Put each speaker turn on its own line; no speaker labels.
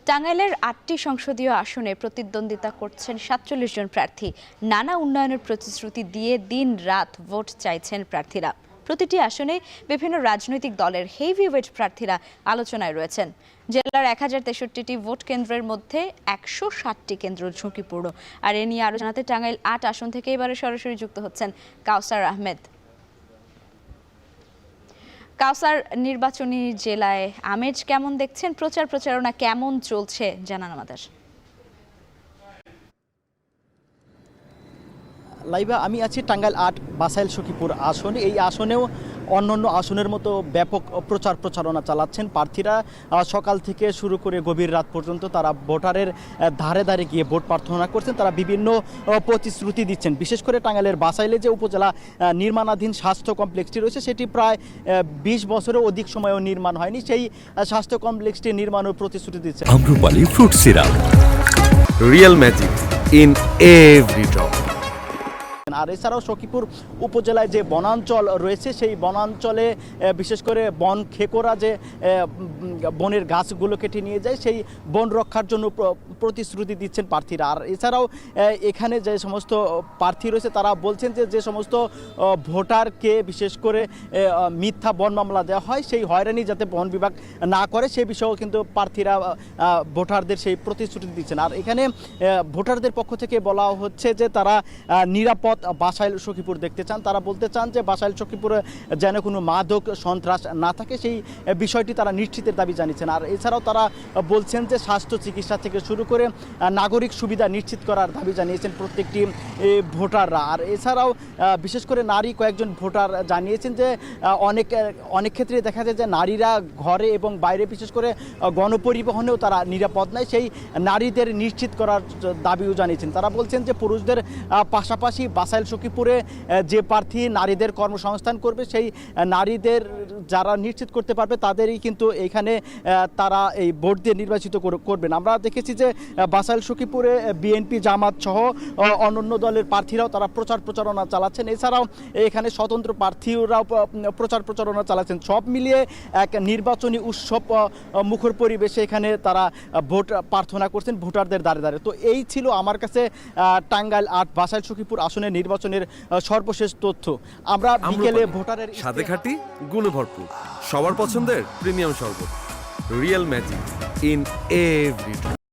টাঙ্গাইলের ৮টি সংসদীয় আসনে প্রতিদ্বন্দ্বিতা করছেন ৪৭ জন প্রার্থী। নানা উন্নয়নের প্রতিশ্রুতি দিয়ে দিন-রাত ভোট চাইছেন প্রার্থীরা। প্রতিটি আসনে বিভিন্ন রাজনৈতিক দলের হেভিওয়েট প্রার্থীরা আলোচনায় রয়েছেন। জেলার ১০৬৩টি ভোট কেন্দ্রের মধ্যে ১৬০টি কেন্দ্র ঝুঁকিপূর্ণ। আর এ নিয়ে আরও জানাতে টাঙ্গাইল ৮ আসন থেকে এবারে সরাসরি যুক্ত হচ্ছেন কাউসার আহমেদ। কাউসার, নির্বাচনী জেলায় আমেজ কেমন দেখছেন, প্রচারণা কেমন চলছে জানান আমাদের।
লাইবা, আমি আছি টাঙ্গাইল ৮ বাসাইল সখীপুর আসনে। এই আসনেও অন্যান্য আসনের মতো ব্যাপক প্রচারণা চালাচ্ছেন প্রার্থীরা। সকাল থেকে শুরু করে গভীর রাত পর্যন্ত তারা ভোটারের ধারে ধারে গিয়ে ভোট প্রার্থনা করছেন। তারা বিভিন্ন প্রতিশ্রুতি দিচ্ছেন। বিশেষ করে টাঙ্গাইলের বাসাইলে যে উপজেলা নির্মাণাধীন স্বাস্থ্য কমপ্লেক্সটি রয়েছে, সেটি প্রায় ২০ বছরের অধিক সময়ও নির্মাণ হয়নি। সেই স্বাস্থ্য কমপ্লেক্সটি নির্মাণের প্রতিশ্রুতি দিচ্ছে।
Amrapali fruit syrup, real magic in every drop.
আর এছাড়াও সখীপুর উপজেলায় যে বনাঞ্চল রয়েছে, সেই বনাঞ্চলে বিশেষ করে বন খেকোরা যে বনের গাছগুলো কেটে নিয়ে যায়, সেই বন রক্ষার জন্য প্রতিশ্রুতি দিচ্ছেন প্রার্থীরা। আর এছাড়াও এখানে যে সমস্ত প্রার্থী রয়েছে তারা বলছেন যে সমস্ত ভোটারকে বিশেষ করে মিথ্যা বন মামলা দেওয়া হয়, সেই হয়রানি যাতে বন বিভাগ না করে সে বিষয়েও কিন্তু প্রার্থীরা ভোটারদের সেই প্রতিশ্রুতি দিচ্ছেন। আর এখানে ভোটারদের পক্ষ থেকে বলা হচ্ছে যে তারা নিরাপদ বাসাইল সখীপুর দেখতে চান। তারা বলতে চান যে বাসাইল সখীপুরে যেন কোনো মাদক সন্ত্রাস না থাকে, সেই বিষয়টি তারা নিশ্চিতের দাবি জানিয়েছেন। আর এছাড়াও তারা বলছেন যে স্বাস্থ্য চিকিৎসা থেকে শুরু করে নাগরিক সুবিধা নিশ্চিত করার দাবি জানিয়েছেন প্রত্যেকটি ভোটাররা। আর এছাড়াও বিশেষ করে নারী কয়েকজন ভোটার জানিয়েছেন যে অনেক ক্ষেত্রে দেখা যায় যে নারীরা ঘরে এবং বাইরে বিশেষ করে গণপরিবহনেও তারা নিরাপদ নয়, সেই নারীদের নিশ্চিত করার দাবিও জানিয়েছেন। তারা বলছেন যে পুরুষদের পাশাপাশি বাসাইল সখীপুরে যে প্রার্থী নারীদের কর্মসংস্থান করবে, সেই নারীদের যারা নিশ্চিত করতে পারবে তাদেরই কিন্তু এখানে তারা এই ভোট দিয়ে নির্বাচিত করবেন। আমরা দেখেছি যে বাসাইল সখীপুরে বিএনপি, জামাত সহ অন্যান্য দলের প্রার্থীরাও তারা প্রচারণা চালাচ্ছেন। এছাড়াও এখানে স্বতন্ত্র প্রার্থীরাও প্রচারণা চালাচ্ছেন। সব মিলিয়ে এক নির্বাচনী উৎসব মুখর পরিবেশে এখানে তারা ভোট প্রার্থনা করছেন ভোটারদের দ্বারে দ্বারে। তো এই ছিল আমার কাছে টাঙ্গাইল ৮ বাসাইল সখীপুর আসনের নির্বাচনের সর্বশেষ তথ্য। আমরা বিকেলে ভোটারের
সাথে খাঁটি গুণে ভরপুর, সবার পছন্দের প্রিমিয়াম শরবত, real magic in every drop.